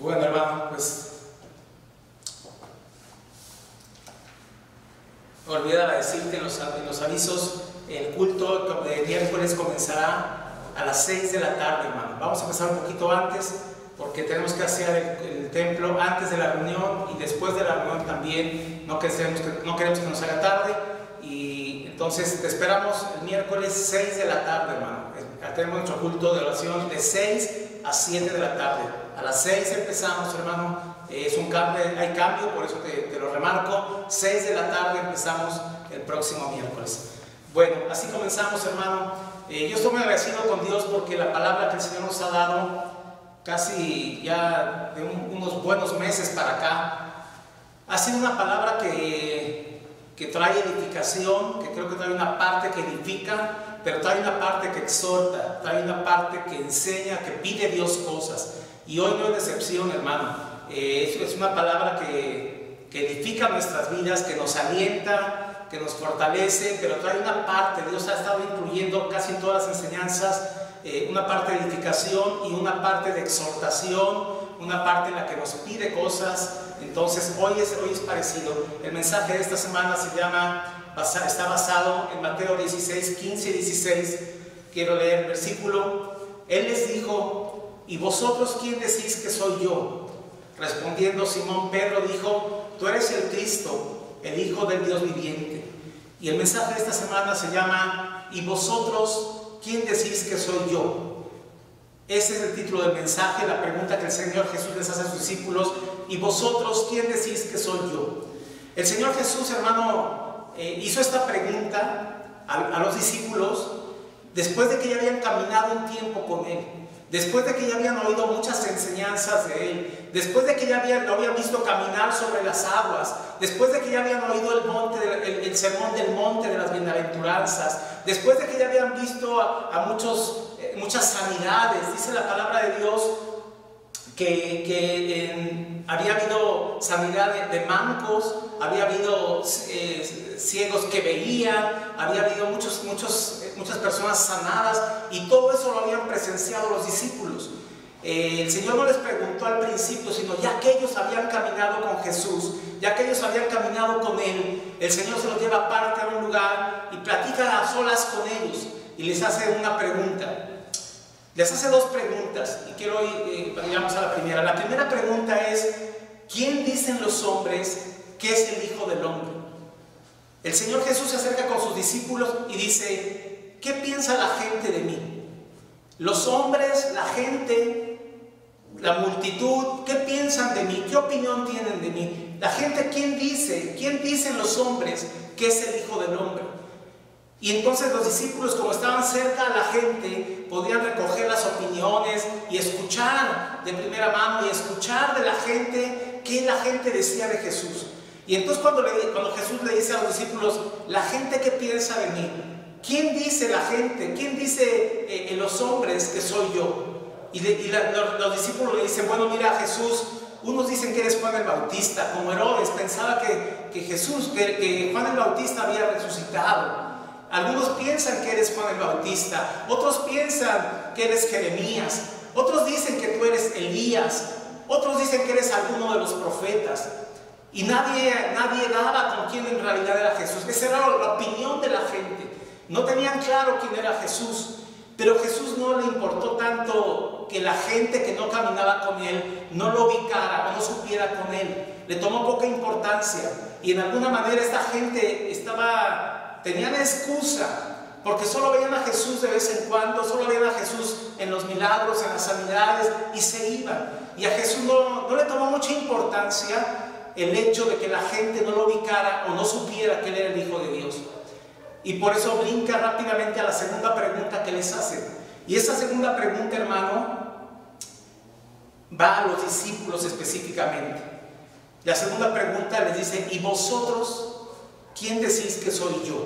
Bueno, hermano, pues olvidaba decirte en los avisos, el culto de miércoles comenzará a las 6 de la tarde, hermano. Vamos a empezar un poquito antes porque tenemos que hacer el templo antes de la reunión y después de la reunión también. No queremos que nos haga tarde, y entonces te esperamos el miércoles 6 de la tarde, hermano. Tenemos nuestro culto de oración de 6 a 7 de la tarde. A las 6 empezamos, hermano. Es un cambio, hay cambio, por eso te lo remarco. 6 de la tarde empezamos el próximo miércoles. Bueno, así comenzamos, hermano. Yo estoy muy agradecido con Dios porque la palabra que el Señor nos ha dado casi ya de unos buenos meses para acá ha sido una palabra que trae edificación, que creo que trae una parte que edifica, pero trae una parte que exhorta, trae una parte que enseña, que pide Dios cosas. Y hoy no es excepción, hermano. Es una palabra que edifica nuestras vidas, que nos alienta, que nos fortalece, pero trae una parte. Dios ha estado incluyendo casi en todas las enseñanzas una parte de edificación y una parte de exhortación, una parte en la que nos pide cosas. Entonces hoy es parecido. El mensaje de esta semana está basado en Mateo 16, 15 y 16. Quiero leer el versículo. Él les dijo: ¿y vosotros quién decís que soy yo? Respondiendo Simón Pedro dijo: tú eres el Cristo, el Hijo del Dios viviente. Y el mensaje de esta semana se llama: ¿y vosotros quién decís que soy yo? Ese es el título del mensaje, la pregunta que el Señor Jesús les hace a sus discípulos. ¿Y vosotros quién decís que soy yo? El Señor Jesús, hermano, hizo esta pregunta a los discípulos después de que ya habían caminado un tiempo con Él, después de que ya habían oído muchas enseñanzas de Él, después de que ya lo habían visto caminar sobre las aguas, después de que ya habían oído el sermón del monte de las bienaventuranzas, después de que ya habían visto a muchas sanidades. Dice la palabra de Dios que había habido sanidad de mancos, había habido ciegos que veían, había habido muchas personas sanadas, y todo eso lo habían presenciado los discípulos. El Señor no les preguntó al principio, sino ya que ellos habían caminado con Jesús, ya que ellos habían caminado con Él, el Señor se los lleva aparte a un lugar y platica a solas con ellos y les hace una pregunta. Les hace dos preguntas y quiero vayamos a la primera. La primera pregunta es: ¿quién dicen los hombres que es el Hijo del Hombre? El Señor Jesús se acerca con sus discípulos y dice: ¿qué piensa la gente de mí? Los hombres, la gente, la multitud, ¿qué piensan de mí? ¿Qué opinión tienen de mí? La gente, ¿quién dicen los hombres que es el Hijo del Hombre? Y entonces los discípulos, como estaban cerca a la gente, podían recoger las opiniones y escuchar de primera mano y escuchar de la gente qué la gente decía de Jesús. Y entonces cuando Jesús le dice a los discípulos: la gente, ¿qué piensa de mí? ¿Quién dice la gente? ¿Quién dice los hombres que soy yo? Y los discípulos le dicen: bueno, mira, Jesús, unos dicen que eres Juan el Bautista, como Herodes pensaba que Juan el Bautista había resucitado. Algunos piensan que eres Juan el Bautista, otros piensan que eres Jeremías, otros dicen que tú eres Elías, otros dicen que eres alguno de los profetas. Y nadie daba con quién en realidad era Jesús. Esa era la opinión de la gente. No tenían claro quién era Jesús, pero Jesús no le importó tanto que la gente que no caminaba con Él no lo ubicara o no supiera con Él. Le tomó poca importancia, y en alguna manera esta gente tenían excusa, porque solo veían a Jesús de vez en cuando, solo veían a Jesús en los milagros, en las sanidades, y se iban. Y a Jesús no le tomó mucha importancia el hecho de que la gente no lo ubicara o no supiera que Él era el Hijo de Dios. Y por eso brinca rápidamente a la segunda pregunta que les hace. Y esa segunda pregunta, hermano, va a los discípulos específicamente. La segunda pregunta les dice: ¿y vosotros quién decís que soy yo?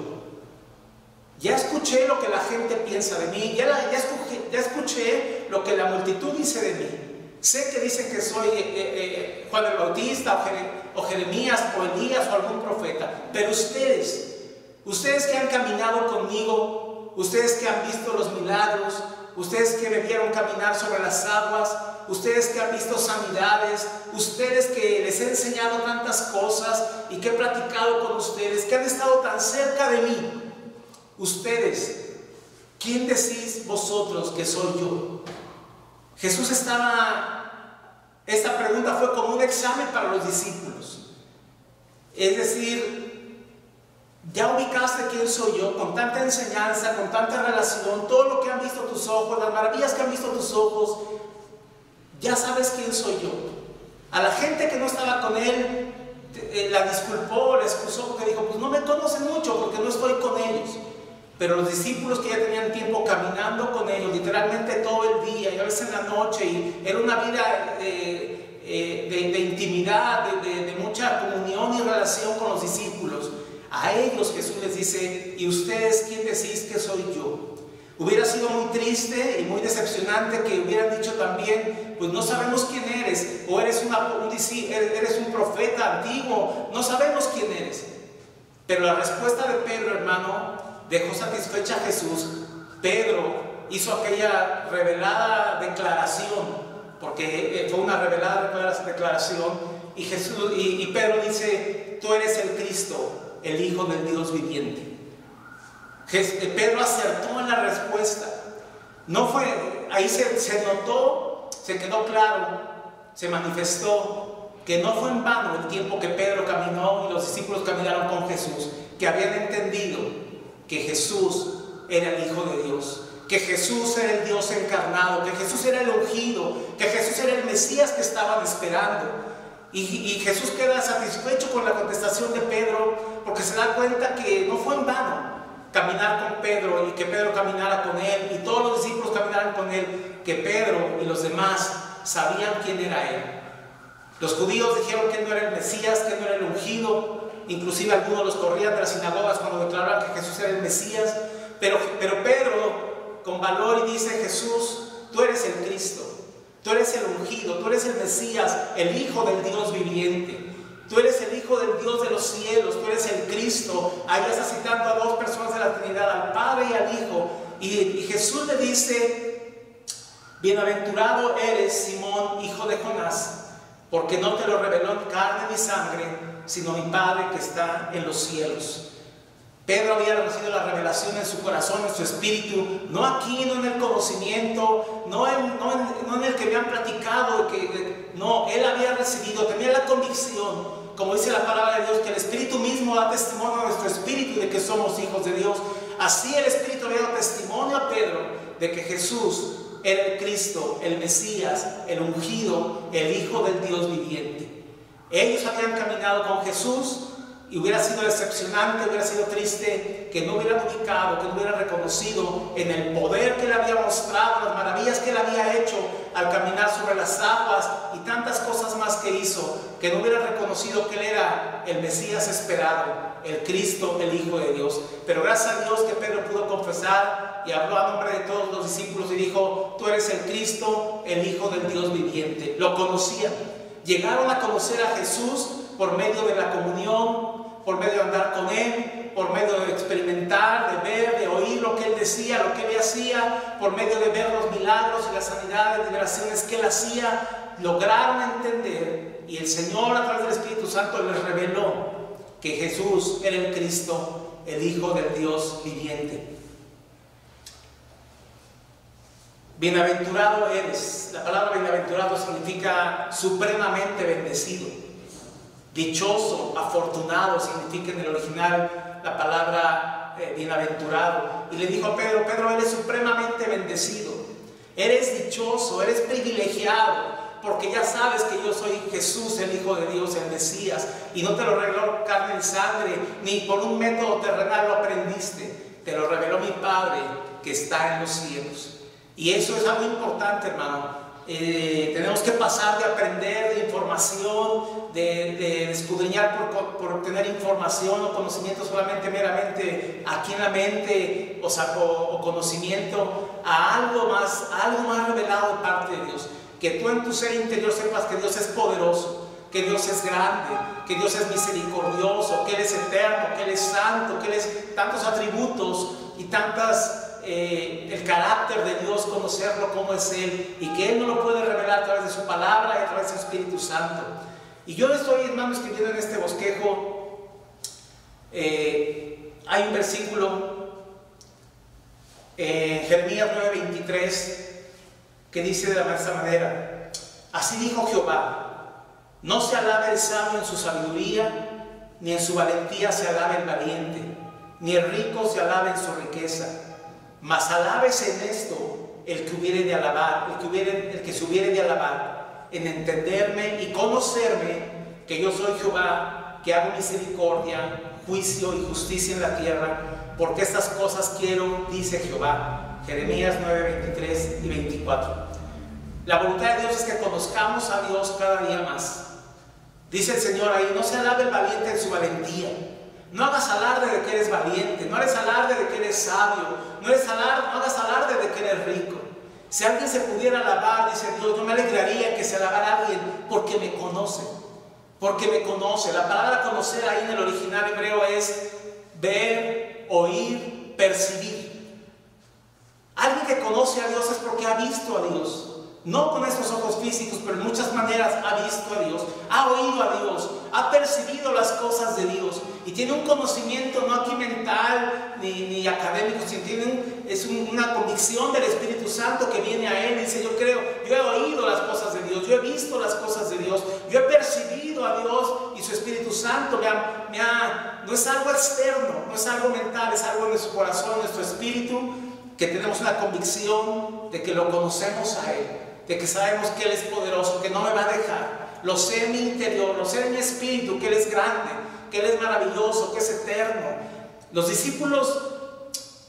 Ya escuché lo que la gente piensa de mí, ya escuché lo que la multitud dice de mí. Sé que dicen que soy Juan el Bautista o Jeremías o Elías o algún profeta, pero ustedes que han caminado conmigo, ustedes que han visto los milagros, ustedes que me vieron caminar sobre las aguas, ustedes que han visto sanidades, ustedes que les he enseñado tantas cosas y que he platicado con ustedes, que han estado tan cerca de mí, ustedes, ¿quién decís vosotros que soy yo? Jesús esta pregunta fue como un examen para los discípulos. Es decir, ya ubicaste quién soy yo, con tanta enseñanza, con tanta relación, todo lo que han visto tus ojos, las maravillas que han visto tus ojos, ya sabes quién soy yo. A la gente que no estaba con él, la disculpó, la excusó porque dijo, pues no me conocen mucho porque no estoy con ellos. Pero los discípulos que ya tenían tiempo caminando con ellos, literalmente todo el día y a veces en la noche, y era una vida de intimidad, de mucha comunión y relación con los discípulos, a ellos Jesús les dice, ¿y ustedes quién decís que soy yo? Hubiera sido muy triste y muy decepcionante que hubieran dicho también, pues no sabemos quién eres, o eres un profeta antiguo, no sabemos quién eres. Pero la respuesta de Pedro, hermano, dejó satisfecha a Jesús. Pedro hizo aquella revelada declaración, porque fue una revelada declaración, y Pedro dice, tú eres el Cristo, el Hijo del Dios viviente. Pedro acertó en la respuesta. No fue, ahí se notó, se quedó claro, se manifestó que no fue en vano el tiempo que Pedro caminó y los discípulos caminaron con Jesús, que habían entendido que Jesús era el Hijo de Dios, que Jesús era el Dios encarnado, que Jesús era el ungido, que Jesús era el Mesías que estaban esperando. Y Jesús queda satisfecho con la contestación de Pedro, porque se da cuenta que no fue en vano caminar con Pedro y que Pedro caminara con él y todos los discípulos caminaran con él, que Pedro y los demás sabían quién era él. Los judíos dijeron que él no era el Mesías, que él no era el ungido, inclusive algunos los corrían de las sinagogas cuando declaraban que Jesús era el Mesías, pero Pedro con valor y dice, Jesús, tú eres el Cristo, tú eres el ungido, tú eres el Mesías, el Hijo del Dios viviente. Tú eres el Hijo del Dios de los cielos, tú eres el Cristo. Ahí está citando a dos personas de la Trinidad, al Padre y al Hijo. Y Jesús le dice, bienaventurado eres, Simón, hijo de Jonás, porque no te lo reveló carne ni sangre, sino mi Padre que está en los cielos. Pedro había recibido la revelación en su corazón, en su espíritu, no aquí, no en el conocimiento, no en el que me han platicado, no, él había recibido, tenía la convicción, como dice la palabra de Dios, que el Espíritu mismo da testimonio a nuestro espíritu de que somos hijos de Dios. Así el Espíritu había dado testimonio a Pedro de que Jesús era el Cristo, el Mesías, el ungido, el Hijo del Dios viviente. Ellos habían caminado con Jesús. Y hubiera sido decepcionante, hubiera sido triste que no hubieran ubicado, que no hubieran reconocido en el poder que él había mostrado, las maravillas que él había hecho al caminar sobre las aguas y tantas cosas más que hizo, que no hubieran reconocido que él era el Mesías esperado, el Cristo, el Hijo de Dios. Pero gracias a Dios que Pedro pudo confesar y habló a nombre de todos los discípulos y dijo, tú eres el Cristo, el Hijo del Dios viviente. Lo conocían, llegaron a conocer a Jesús por medio de la comunión, por medio de andar con él, por medio de experimentar, de ver, de oír lo que él decía, lo que él hacía, por medio de ver los milagros y las sanidades, liberaciones que él hacía, lograron entender, y el Señor a través del Espíritu Santo les reveló que Jesús era el Cristo, el Hijo del Dios viviente. Bienaventurado eres. La palabra bienaventurado significa supremamente bendecido. Dichoso, afortunado significa en el original la palabra bienaventurado. Y le dijo a Pedro, Pedro, eres supremamente bendecido, eres dichoso, eres privilegiado, porque ya sabes que yo soy Jesús, el Hijo de Dios, el Mesías, y no te lo reveló carne y sangre, ni por un método terrenal lo aprendiste, te lo reveló mi Padre que está en los cielos. Y eso es algo importante, hermano. Tenemos que pasar de aprender de información, de escudriñar por obtener información o conocimiento solamente meramente aquí en la mente, o conocimiento, a algo más revelado de parte de Dios. Que tú en tu ser interior sepas que Dios es poderoso, que Dios es grande, que Dios es misericordioso, que Él es eterno, que Él es santo, que Él es tantos atributos y tantas, el carácter de Dios, conocerlo como es Él, y que Él no lo puede revelar a través de su palabra y a través de su Espíritu Santo. Y yo estoy, hermano, escribiendo en este bosquejo, hay un versículo en Jeremías 9:23 que dice de esta manera: así dijo Jehová, no se alabe el sabio en su sabiduría, ni en su valentía se alabe el valiente, ni el rico se alabe en su riqueza, mas alábese en esto el que hubiere de alabar, el que se hubiere de alabar, en entenderme y conocerme, que yo soy Jehová, que hago misericordia, juicio y justicia en la tierra, porque estas cosas quiero, dice Jehová. Jeremías 9:23 y 24. La voluntad de Dios es que conozcamos a Dios cada día más. Dice el Señor ahí: no se alabe el valiente en su valentía. No hagas alarde de que eres valiente, no hagas alarde de que eres sabio, no hagas alarde de que eres rico. Si alguien se pudiera alabar, dice Dios, yo me alegraría que se alabara a alguien porque me conoce. Porque me conoce. La palabra conocer ahí en el original hebreo es ver, oír, percibir. Alguien que conoce a Dios es porque ha visto a Dios. No con estos ojos físicos, pero en muchas maneras ha visto a Dios, ha oído a Dios, ha percibido las cosas de Dios y tiene un conocimiento no aquí mental ni académico, sino es una convicción del Espíritu Santo que viene a él y dice: yo creo, yo he oído las cosas de Dios, yo he visto las cosas de Dios, yo he percibido a Dios y su Espíritu Santo no es algo externo, no es algo mental, es algo en nuestro corazón, en nuestro espíritu, que tenemos una convicción de que lo conocemos a Él, de que sabemos que Él es poderoso, que no me va a dejar. Lo sé en mi interior, lo sé en mi espíritu, que Él es grande, que Él es maravilloso, que es eterno. Los discípulos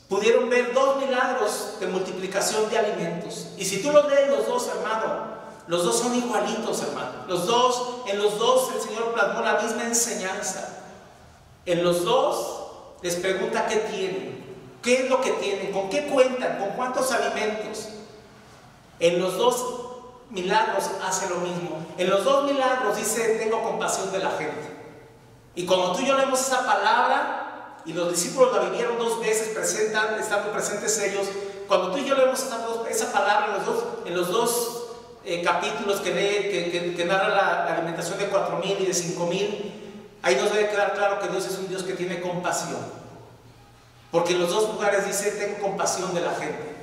pudieron ver 2 milagros de multiplicación de alimentos. Y si tú los lees los dos, hermano, los dos son igualitos, hermano. En los dos el Señor plasmó la misma enseñanza. En los dos les pregunta qué tienen, qué es lo que tienen, con qué cuentan, con cuántos alimentos. En los dos milagros hace lo mismo. En los dos milagros dice: tengo compasión de la gente. Y cuando tú y yo leemos esa palabra, y los discípulos la vivieron 2 veces, estando presentes ellos, cuando tú y yo leemos esa palabra en los dos capítulos que narra la alimentación de 4,000 y de 5,000, ahí nos debe quedar claro que Dios es un Dios que tiene compasión. Porque en los dos lugares dice: tengo compasión de la gente.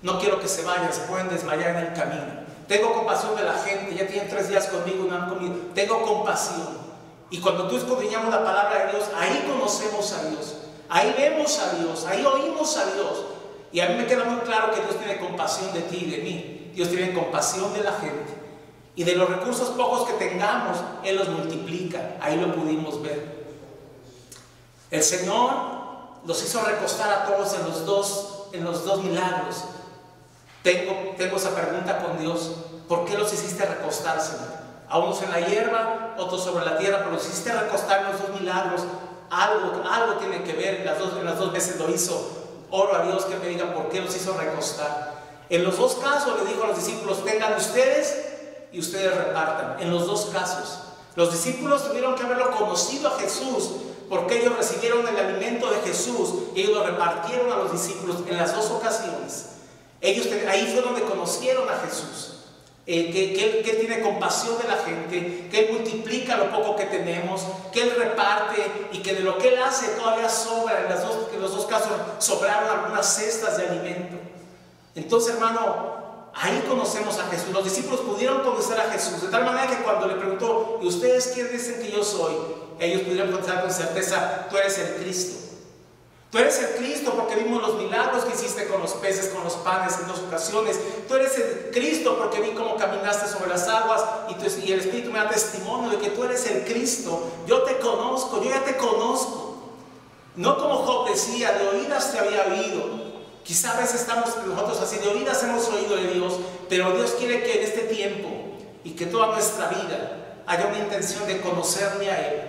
No quiero que se vayan, se pueden desmayar en el camino. Tengo compasión de la gente, ya tienen 3 días conmigo, no han comido. Tengo compasión. Y cuando tú escudriñamos la palabra de Dios, ahí conocemos a Dios, ahí vemos a Dios, ahí oímos a Dios. Y a mí me queda muy claro que Dios tiene compasión de ti y de mí. Dios tiene compasión de la gente. Y de los recursos pocos que tengamos, Él los multiplica. Ahí lo pudimos ver. El Señor los hizo recostar a todos en los dos milagros. Tengo esa pregunta con Dios: ¿por qué los hiciste recostar, Señor? A unos en la hierba, otros sobre la tierra, pero los hiciste recostar en los 2 milagros. Algo tiene que ver. En las dos veces lo hizo. Oro a Dios que me diga por qué los hizo recostar. En los 2 casos le dijo a los discípulos: tengan ustedes y ustedes repartan. En los 2 casos los discípulos tuvieron que haberlo conocido a Jesús, porque ellos recibieron el alimento de Jesús y ellos lo repartieron a los discípulos en las 2 ocasiones. Ahí fue donde conocieron a Jesús, que Él tiene compasión de la gente, que Él multiplica lo poco que tenemos, que Él reparte y que de lo que Él hace todavía sobra. En los dos casos sobraron algunas cestas de alimento. Entonces, hermano, ahí conocemos a Jesús. Los discípulos pudieron conocer a Jesús de tal manera que cuando le preguntó: ¿y ustedes quién dicen que yo soy?, ellos pudieron contestar con certeza: tú eres el Cristo. Tú eres el Cristo porque vimos los milagros que hiciste con los peces, con los panes en 2 ocasiones. Tú eres el Cristo porque vi cómo caminaste sobre las aguas y el Espíritu me da testimonio de que tú eres el Cristo. Yo te conozco, yo ya te conozco. No como Job decía: de oídas te había oído. Quizá a veces estamos nosotros así: de oídas hemos oído de Dios, pero Dios quiere que en este tiempo y que toda nuestra vida haya una intención de conocerle a Él.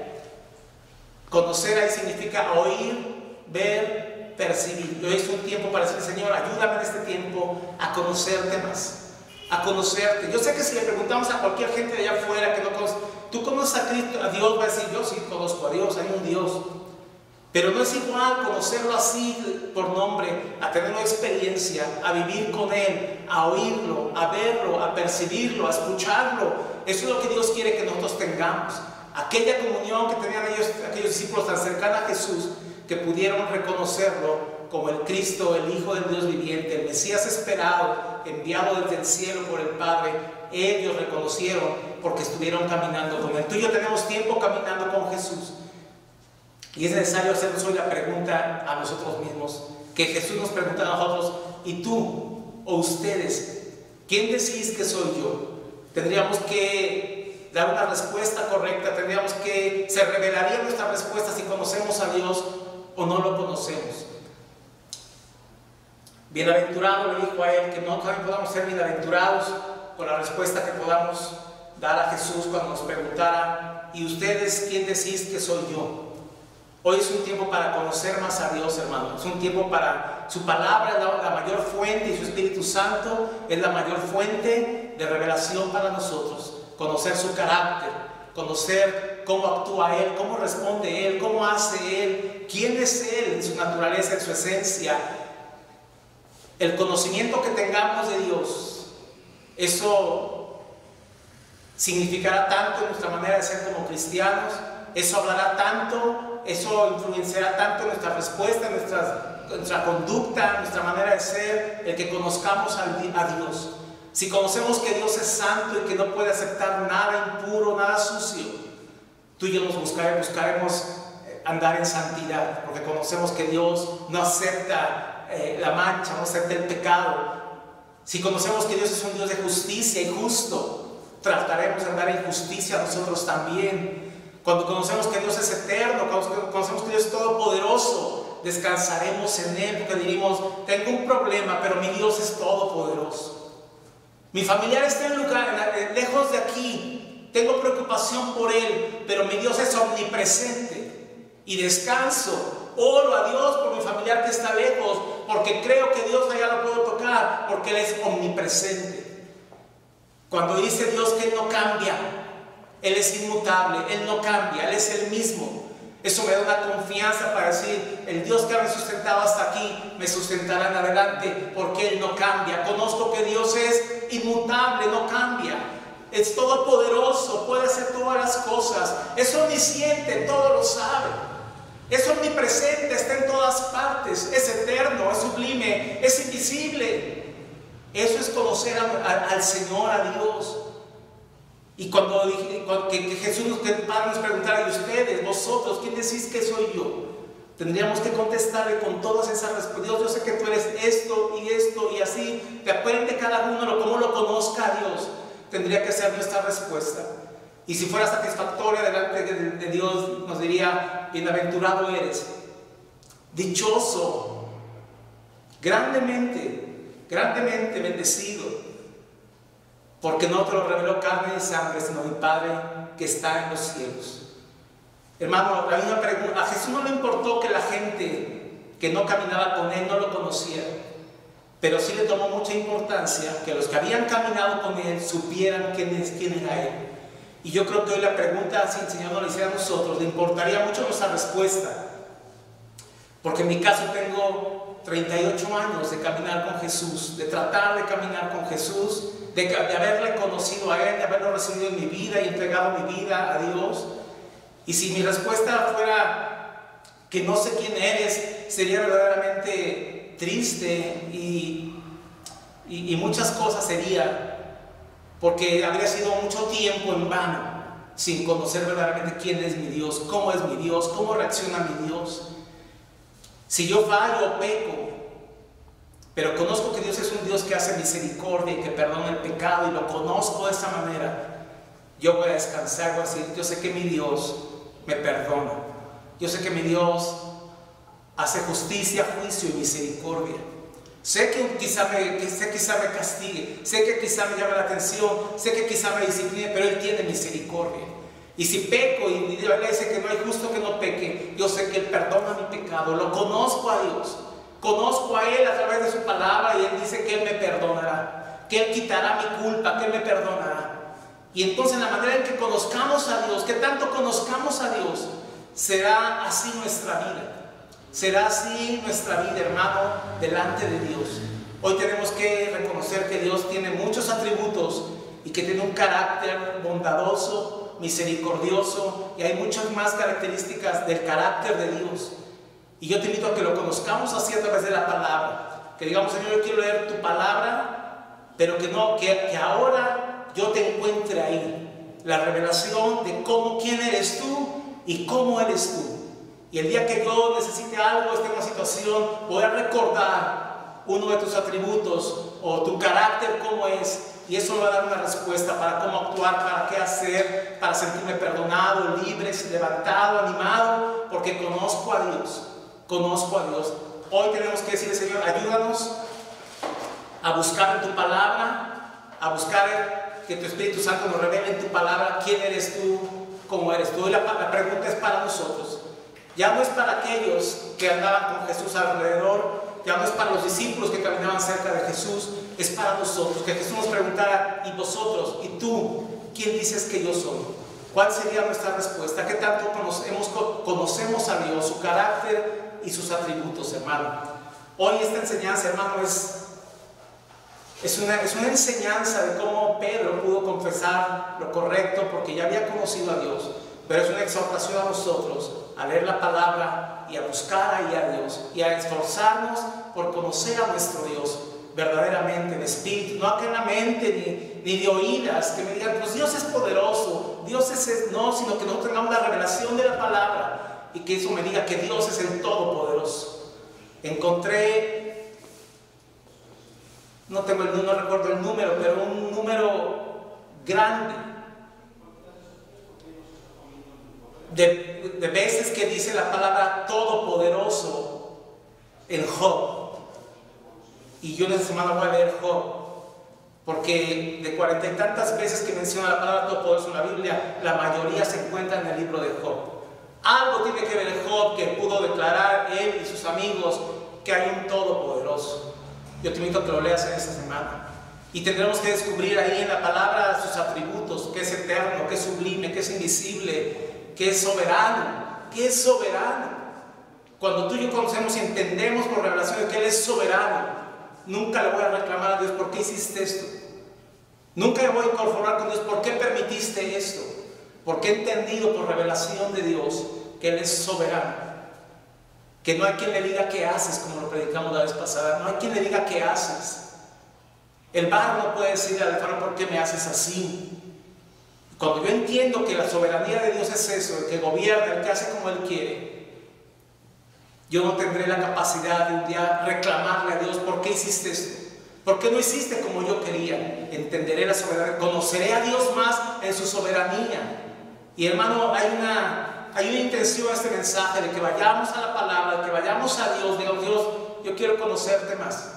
Conocer ahí significa oír, ver, percibir. Yo hice un tiempo para decir: Señor, ayúdame en este tiempo a conocerte más, a conocerte. Yo sé que si le preguntamos a cualquier gente de allá afuera que no conoce: ¿tú conoces a Cristo, a Dios?, va a decir: yo sí conozco a Dios, hay un Dios. Pero no es igual conocerlo así por nombre, a tener una experiencia, a vivir con Él, a oírlo, a verlo, a percibirlo, a escucharlo. Eso es lo que Dios quiere que nosotros tengamos. Aquella comunión que tenían aquellos discípulos tan cercanos a Jesús, que pudieron reconocerlo como el Cristo, el Hijo del Dios viviente, el Mesías esperado, enviado desde el cielo por el Padre. Ellos reconocieron porque estuvieron caminando con Él. Tú y yo tenemos tiempo caminando con Jesús. Y es necesario hacernos hoy la pregunta a nosotros mismos, que Jesús nos pregunta a nosotros: ¿y tú o ustedes, quién decís que soy yo? Tendríamos que dar una respuesta correcta, se revelaría nuestra respuesta si conocemos a Dios o no lo conocemos. Bienaventurado, le dijo a él, que no también podamos ser bienaventurados con la respuesta que podamos dar a Jesús cuando nos preguntara: ¿y ustedes quién decís que soy yo? Hoy es un tiempo para conocer más a Dios, hermanos. Es un tiempo para su palabra, la mayor fuente, y su Espíritu Santo es la mayor fuente de revelación para nosotros. Conocer su carácter, conocer cómo actúa Él, cómo responde Él, cómo hace Él, quién es Él en su naturaleza, en su esencia. El conocimiento que tengamos de Dios, eso significará tanto en nuestra manera de ser como cristianos. Eso hablará tanto, eso influenciará tanto nuestra respuesta, nuestra conducta, nuestra manera de ser, el que conozcamos a Dios. Si conocemos que Dios es santo y que no puede aceptar nada impuro, nada sucio, tú y yo nos buscaremos andar en santidad, porque conocemos que Dios no acepta la mancha, no acepta el pecado. Si conocemos que Dios es un Dios de justicia y justo, trataremos de andar en justicia nosotros también. Cuando conocemos que Dios es eterno, cuando conocemos que Dios es todopoderoso, descansaremos en Él, porque diremos: tengo un problema, pero mi Dios es todopoderoso. Mi familiar está lejos de aquí, tengo preocupación por él, pero mi Dios es omnipresente. Y descanso, oro a Dios por mi familiar que está lejos, porque creo que Dios allá lo puedo tocar, porque Él es omnipresente. Cuando dice Dios que Él no cambia, Él es inmutable, Él no cambia, Él es el mismo. Eso me da una confianza para decir: el Dios que me ha sustentado hasta aquí me sustentará en adelante, porque Él no cambia. Conozco que Dios es inmutable, no cambia, es todopoderoso, puede hacer todas las cosas, es omnisciente, todo lo sabe, es omnipresente, está en todas partes, es eterno, es sublime, es invisible. Eso es conocer al Señor, a Dios. Y cuando Jesús, que el Padre nos preguntara: ¿y ustedes, vosotros, quién decís que soy yo? Tendríamos que contestarle con todas esas respuestas: Dios, yo sé que tú eres esto y así. Depende cada uno cómo lo conozca a Dios. Tendría que ser nuestra respuesta. Y si fuera satisfactoria delante de Dios, nos diría: bienaventurado eres, dichoso, grandemente bendecido, porque no te lo reveló carne y sangre, sino mi Padre que está en los cielos. Hermano, la misma pregunta: a Jesús no le importó que la gente que no caminaba con Él no lo conociera, pero sí le tomó mucha importancia que los que habían caminado con Él supieran quién era Él. Y yo creo que hoy la pregunta, si el Señor nos la hiciera a nosotros, le importaría mucho nuestra respuesta. Porque en mi caso tengo 38 años de caminar con Jesús, de tratar de caminar con Jesús, de haberle conocido a Él, de haberlo recibido en mi vida y entregado mi vida a Dios. Y si mi respuesta fuera que no sé quién eres, sería verdaderamente triste y muchas cosas sería, porque habría sido mucho tiempo en vano sin conocer verdaderamente quién es mi Dios, cómo es mi Dios, cómo reacciona mi Dios. Si yo fallo o peco, pero conozco que Dios es un Dios que hace misericordia y que perdona el pecado, y lo conozco de esa manera, yo voy a descansar, voy a decir: yo sé que mi Dios me perdona, yo sé que mi Dios hace justicia, juicio y misericordia. Sé que quizá me castigue, sé que quizá me llame la atención, sé que quizá me discipline, pero Él tiene misericordia. Y si peco, y Dios le dice que no hay justo que no peque, yo sé que Él perdona mi pecado. Lo conozco a Dios, conozco a Él a través de su palabra, y Él dice que Él me perdonará, que Él quitará mi culpa, que Él me perdonará. Y entonces la manera en que conozcamos a Dios, que tanto conozcamos a Dios, será así nuestra vida. Será así nuestra vida, hermano, delante de Dios. Hoy tenemos que reconocer que Dios tiene muchos atributos y que tiene un carácter bondadoso, misericordioso, y hay muchas más características del carácter de Dios. Y yo te invito a que lo conozcamos así a través de la palabra. Que digamos, Señor, yo quiero leer tu palabra, pero que ahora yo te encuentre ahí. La revelación de quién eres tú y cómo eres tú. Y el día que yo necesite algo, esté en una situación, voy a recordar uno de tus atributos o tu carácter, cómo es. Y eso me va a dar una respuesta para cómo actuar, para qué hacer, para sentirme perdonado, libre, levantado, animado, porque conozco a Dios. Conozco a Dios. Hoy tenemos que decirle, Señor, ayúdanos a buscar en tu palabra, a buscar que tu Espíritu Santo nos revele en tu palabra quién eres tú, cómo eres tú. Y la pregunta es para nosotros. Ya no es para aquellos que andaban con Jesús alrededor, ya no es para los discípulos que caminaban cerca de Jesús, es para nosotros. Que Jesús nos preguntara, ¿y vosotros? ¿Y tú? ¿Quién dices que yo soy? ¿Cuál sería nuestra respuesta? ¿Qué tanto conocemos a Dios, su carácter y sus atributos, hermano? Hoy esta enseñanza, hermano, es una enseñanza de cómo Pedro pudo confesar lo correcto porque ya había conocido a Dios, pero es una exhortación a nosotros a leer la palabra y a buscar ahí a Dios y a esforzarnos por conocer a nuestro Dios verdaderamente en espíritu, no acá en la mente ni de oídas que me digan, pues Dios es poderoso, Dios no, sino que nosotros tengamos la revelación de la palabra y que eso me diga que Dios es el Todopoderoso. Encontré, no recuerdo el número, pero un número grande de veces que dice la palabra todopoderoso en Job. Y yo en esta semana voy a leer Job, porque de 40 y tantas veces que menciona la palabra todopoderoso en la Biblia, la mayoría se encuentra en el libro de Job. Algo tiene que ver Job, que pudo declarar él y sus amigos que hay un todopoderoso. Yo te invito a que lo leas en esta semana. Y tendremos que descubrir ahí en la palabra sus atributos, que es eterno, que es sublime, que es invisible, que es soberano, que es soberano. Cuando tú y yo conocemos y entendemos por revelación que Él es soberano, nunca le voy a reclamar a Dios por qué hiciste esto. Nunca me voy a inconformar con Dios por qué permitiste esto. Porque he entendido por revelación de Dios que Él es soberano. Que no hay quien le diga qué haces, como lo predicamos la vez pasada. No hay quien le diga qué haces. El barro no puede decirle al alfarero por qué me haces así. Cuando yo entiendo que la soberanía de Dios es eso, el que gobierna, el que hace como Él quiere, yo no tendré la capacidad de un día reclamarle a Dios ¿por qué hiciste esto? ¿Por qué no hiciste como yo quería? Entenderé la soberanía, conoceré a Dios más en su soberanía. Y hermano, hay una intención en este mensaje de que vayamos a la palabra, de que vayamos a Dios, digamos, Dios, yo quiero conocerte más.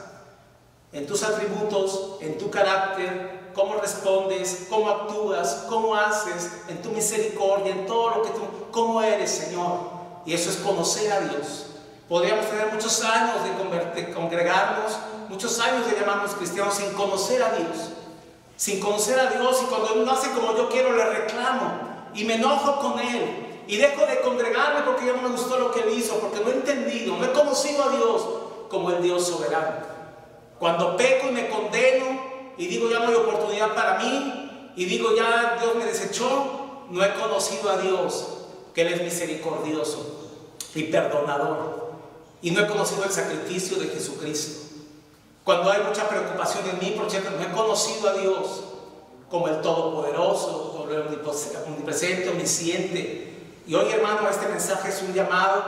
En tus atributos, en tu carácter, cómo respondes, cómo actúas, cómo haces, en tu misericordia, en todo lo que tú, cómo eres, Señor. Y eso es conocer a Dios. Podríamos tener muchos años de congregarnos, muchos años de llamarnos cristianos sin conocer a Dios. Sin conocer a Dios, y cuando Él no hace como yo quiero, le reclamo y me enojo con Él y dejo de congregarme porque ya no me gustó lo que Él hizo, porque no he entendido, no he conocido a Dios como el Dios soberano. Cuando peco y me condeno y digo ya no hay oportunidad para mí y digo ya Dios me desechó, no he conocido a Dios, que Él es misericordioso y perdonador, y no he conocido el sacrificio de Jesucristo. Cuando hay mucha preocupación en mí, por cierto, no he conocido a Dios como el Todopoderoso, como el omnipresente, omnisciente. Y hoy, hermano, este mensaje es un llamado,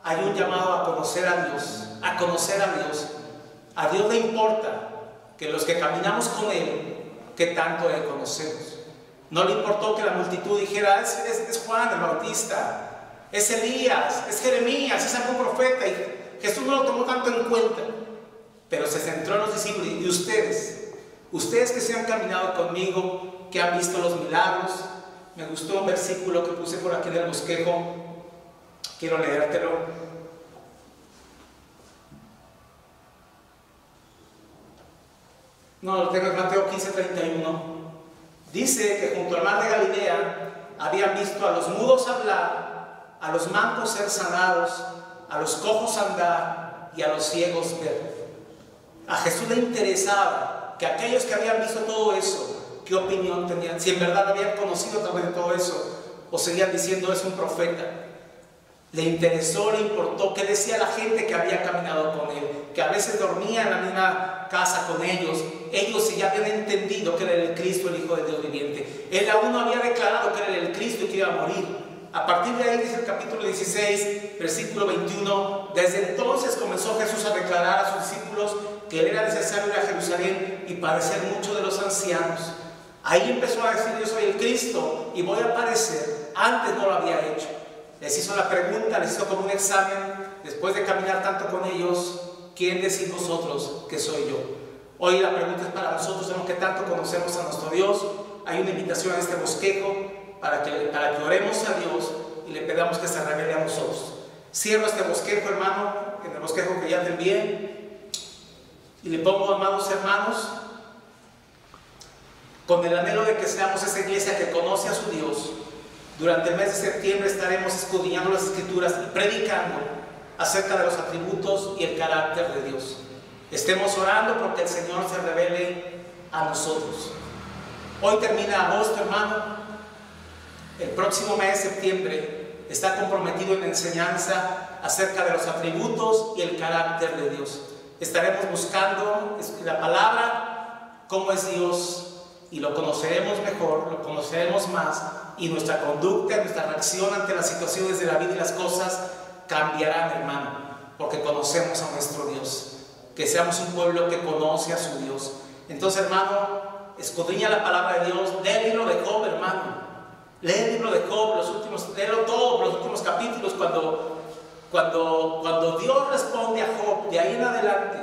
hay un llamado a conocer a Dios, a conocer a Dios. A Dios le importa que los que caminamos con Él, que tanto le conocemos. No le importó que la multitud dijera, es Juan el Bautista, es Elías, es Jeremías, es algún profeta. Y Jesús no lo tomó tanto en cuenta, pero se centró en los discípulos. Y ustedes que se han caminado conmigo, que han visto los milagros. Me gustó un versículo que puse por aquí en el bosquejo, quiero leértelo. No, lo tengo en Mateo 15:31. Dice que junto al mar de Galilea habían visto a los mudos hablar, a los mancos ser sanados, a los cojos andar y a los ciegos ver. A Jesús le interesaba que aquellos que habían visto todo eso, ¿qué opinión tenían? Si en verdad lo habían conocido a través de todo eso, o seguían diciendo es un profeta. Le interesó, le importó qué decía la gente que había caminado con él, que a veces dormía en la misma casa con ellos. Ellos sí ya habían entendido que era el Cristo, el Hijo de Dios viviente. Él aún no había declarado que era el Cristo y que iba a morir. A partir de ahí dice el capítulo 16, versículo 21, desde entonces comenzó Jesús a declarar a sus discípulos que él era necesario ir a Jerusalén y padecer mucho de los ancianos. Ahí empezó a decir: yo soy el Cristo y voy a padecer. Antes no lo había hecho. Les hizo la pregunta, les hizo como un examen, después de caminar tanto con ellos: ¿quién decís vosotros que soy yo? Hoy la pregunta es para nosotros, en lo que tanto conocemos a nuestro Dios. Hay una invitación a este bosquejo para que oremos a Dios y le pedamos que se revele a nosotros. Cierro este bosquejo, hermano, en el bosquejo que ya te envié, y le pongo: amados hermanos, con el anhelo de que seamos esa iglesia que conoce a su Dios. Durante el mes de septiembre estaremos escudriñando las Escrituras y predicando acerca de los atributos y el carácter de Dios. Estemos orando porque el Señor se revele a nosotros. Hoy termina agosto, hermano. El próximo mes de septiembre está comprometido en la enseñanza acerca de los atributos y el carácter de Dios. Estaremos buscando la palabra, cómo es Dios, y lo conoceremos mejor, lo conoceremos más, y nuestra conducta, nuestra reacción ante las situaciones de la vida y las cosas cambiarán, hermano, porque conocemos a nuestro Dios. Que seamos un pueblo que conoce a su Dios. Entonces, hermano, escudriña la palabra de Dios. Lee el libro de Job, hermano. Lee el libro de Job, léelo todo, los últimos capítulos, cuando Dios responde a Job, de ahí en adelante,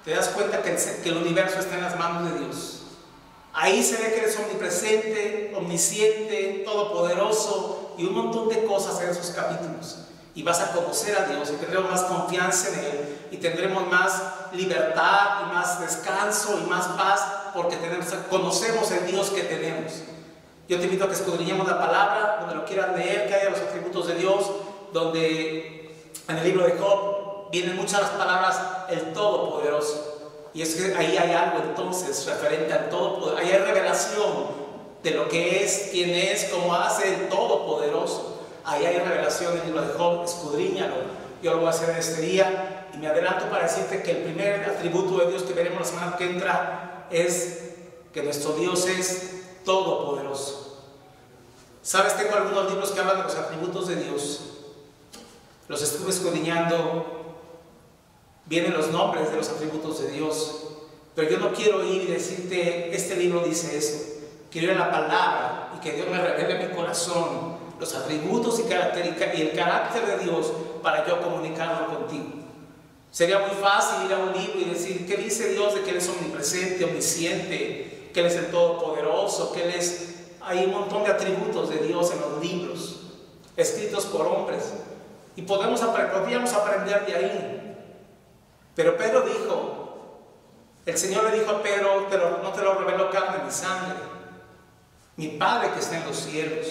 te das cuenta que el universo está en las manos de Dios. Ahí se ve que eres omnipresente, omnisciente, todopoderoso y un montón de cosas en esos capítulos. Y vas a conocer a Dios y tendremos más confianza en Él y tendremos más libertad y más descanso y más paz porque conocemos el Dios que tenemos. Yo te invito a que escudriñemos la palabra, donde lo quieras leer, que haya los atributos de Dios, donde en el libro de Job vienen muchas las palabras el Todopoderoso. Y es que ahí hay algo entonces referente al Todopoderoso. Ahí hay revelación de lo que es, quién es, cómo hace el Todopoderoso. Ahí hay revelación en el libro de Job, escudriñalo. Yo lo voy a hacer en este día y me adelanto para decirte que el primer atributo de Dios que veremos la semana que entra es que nuestro Dios es todopoderoso. ¿Sabes? Tengo algunos libros que hablan de los atributos de Dios. Los estuve escudriñando. Vienen los nombres de los atributos de Dios. Pero yo no quiero ir y decirte, este libro dice eso. Quiero ir a la palabra y que Dios me revele en mi corazón los atributos y el carácter de Dios para yo comunicarlo contigo. Sería muy fácil ir a un libro y decir, ¿qué dice Dios de que Él es omnipresente, omnisciente, que Él es el Todopoderoso, que Él es... Hay un montón de atributos de Dios en los libros, escritos por hombres, y podríamos aprender de ahí. Pero Pedro dijo, el Señor le dijo a Pedro, no te lo reveló carne ni sangre, mi Padre que está en los cielos.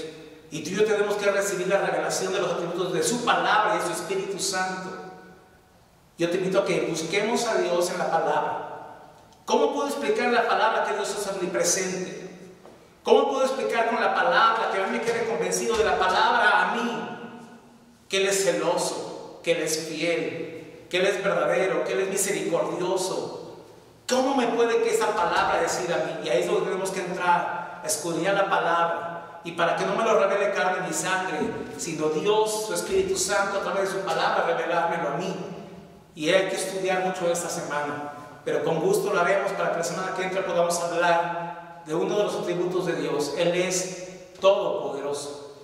Y tú y yo tenemos que recibir la revelación de los atributos de su palabra y de su Espíritu Santo. Yo te invito a que busquemos a Dios en la palabra. ¿Cómo puedo explicar en la palabra que Dios es omnipresente? ¿Cómo puedo explicar con la palabra, que a mí me quede convencido de la palabra a mí, que Él es celoso, que Él es fiel, que Él es verdadero, que Él es misericordioso? ¿Cómo me puede que esa palabra decir a mí? Y ahí es donde tenemos que entrar, a escudriñar la palabra. Y para que no me lo revele carne ni sangre, sino Dios, su Espíritu Santo, a través de su palabra, revelármelo a mí. Y hay que estudiar mucho esta semana, pero con gusto lo haremos para que la semana que entra podamos hablar de uno de los atributos de Dios. Él es todopoderoso,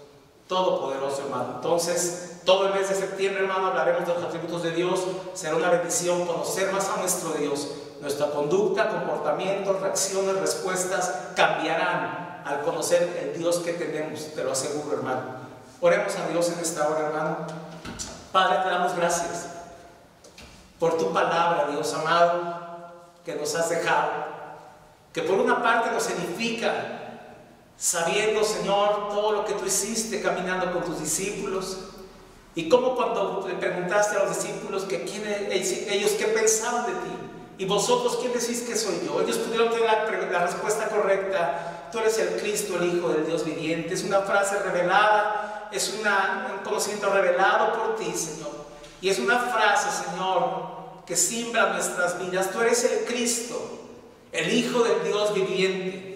hermano. Entonces, todo el mes de septiembre, hermano, hablaremos de los atributos de Dios. Será una bendición conocer más a nuestro Dios. Nuestra conducta, comportamientos, reacciones, respuestas cambiarán al conocer el Dios que tenemos, te lo aseguro, hermano. Oremos a Dios en esta hora, hermano. Padre, te damos gracias por tu palabra, Dios amado, que nos has dejado, que por una parte nos edifica, sabiendo, Señor, todo lo que tú hiciste caminando con tus discípulos, Y como cuando le preguntaste a los discípulos que ellos qué pensaban de ti, y vosotros quién decís que soy yo, ellos pudieron tener la respuesta correcta: tú eres el Cristo, el Hijo del Dios viviente. Es una frase revelada, es un conocimiento revelado por ti, Señor, y es una frase, Señor, que siembra nuestras vidas. Tú eres el Cristo, el Hijo del Dios viviente.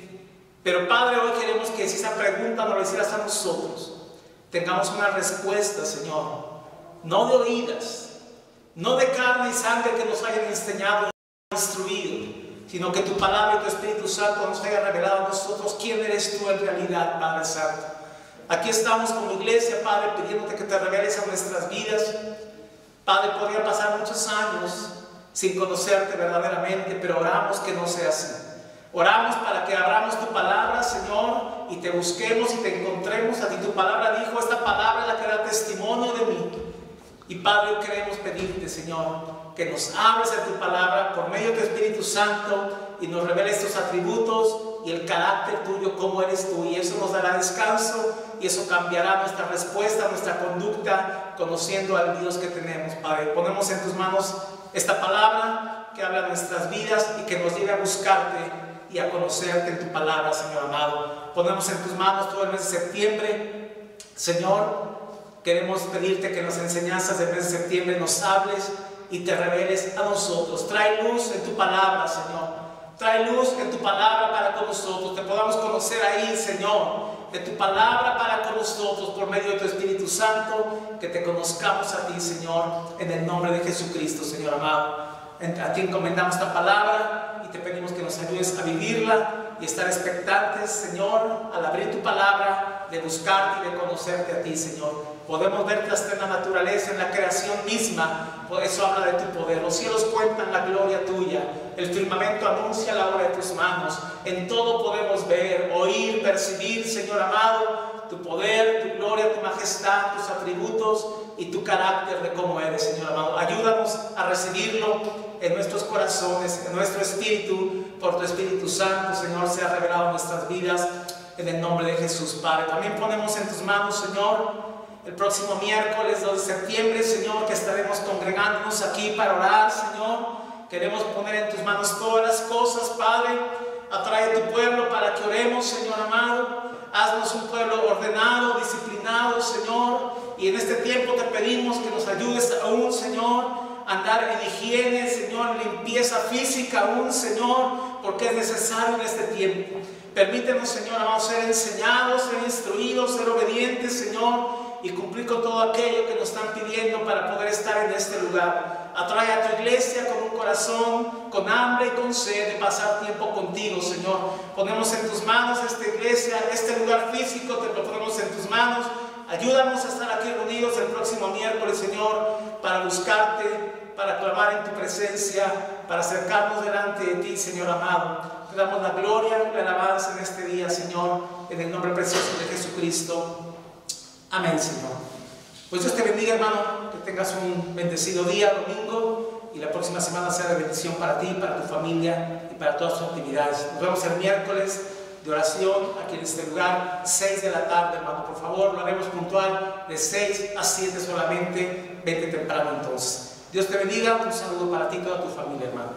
Pero Padre, hoy queremos que si esa pregunta nos la hicieras a nosotros, tengamos una respuesta, Señor, no de oídas, no de carne y sangre que nos hayan enseñado y instruido, sino que tu palabra y tu Espíritu Santo nos haya revelado a nosotros quién eres tú en realidad, Padre Santo. Aquí estamos como iglesia, Padre, pidiéndote que te reveles a nuestras vidas. Padre, podrían pasar muchos años sin conocerte verdaderamente, pero oramos que no sea así. Oramos para que abramos tu palabra, Señor, y te busquemos y te encontremos a ti. Tu palabra dijo: esta palabra es la que da testimonio de mí. Y Padre, hoy queremos pedirte, Señor, que nos hables de tu palabra por medio de tu Espíritu Santo y nos reveles tus atributos y el carácter tuyo, cómo eres tú. Y eso nos dará descanso y eso cambiará nuestra respuesta, nuestra conducta, conociendo al Dios que tenemos. Padre, ponemos en tus manos esta palabra que habla de nuestras vidas y que nos lleve a buscarte y a conocerte en tu palabra, Señor amado. Ponemos en tus manos todo el mes de septiembre. Señor, queremos pedirte que en las enseñanzas del mes de septiembre nos hables y te reveles a nosotros. Trae luz en tu palabra, Señor. Trae luz en tu palabra para con nosotros. Te podamos conocer ahí, Señor, de tu palabra para con nosotros por medio de tu Espíritu Santo. Que te conozcamos a ti, Señor, en el nombre de Jesucristo, Señor amado. A ti encomendamos esta palabra y te pedimos que nos ayudes a vivirla y estar expectantes, Señor, al abrir tu palabra, de buscarte y de conocerte a ti, Señor. Podemos verte hasta en la naturaleza, en la creación misma. Por eso habla de tu poder. Los cielos cuentan la gloria tuya. El firmamento anuncia la obra de tus manos. En todo podemos ver, oír, percibir, Señor amado, tu poder, tu gloria, tu majestad, tus atributos y tu carácter de cómo eres, Señor amado. Ayúdanos a recibirlo en nuestros corazones, en nuestro espíritu, por tu Espíritu Santo, Señor, sea revelado en nuestras vidas, en el nombre de Jesús, Padre. También ponemos en tus manos, Señor, el próximo miércoles 2 de septiembre, Señor, que estaremos congregándonos aquí para orar, Señor. Queremos poner en tus manos todas las cosas, Padre. Atrae a tu pueblo para que oremos, Señor amado. Haznos un pueblo ordenado, disciplinado, Señor. Y en este tiempo te pedimos que nos ayudes aún, Señor, a andar en higiene, Señor, limpieza física aún, Señor, porque es necesario en este tiempo. Permítenos, Señor amado, ser enseñados, ser instruidos, ser obedientes, Señor, y cumplir con todo aquello que nos están pidiendo para poder estar en este lugar. Atrae a tu iglesia con un corazón, con hambre y con sed de pasar tiempo contigo, Señor. Ponemos en tus manos esta iglesia, este lugar físico, te lo ponemos en tus manos. Ayúdanos a estar aquí reunidos el próximo miércoles, Señor, para buscarte, para clamar en tu presencia, para acercarnos delante de ti, Señor amado. Te damos la gloria y la alabanza en este día, Señor, en el nombre precioso de Jesucristo. Amén, Señor. Pues Dios te bendiga, hermano, que tengas un bendecido día, domingo, y la próxima semana sea de bendición para ti, para tu familia y para todas tus actividades. Nos vemos el miércoles de oración aquí en este lugar, 6 de la tarde, hermano. Por favor, lo haremos puntual, de 6 a 7 solamente. Vete temprano entonces. Dios te bendiga, un saludo para ti y toda tu familia, hermano.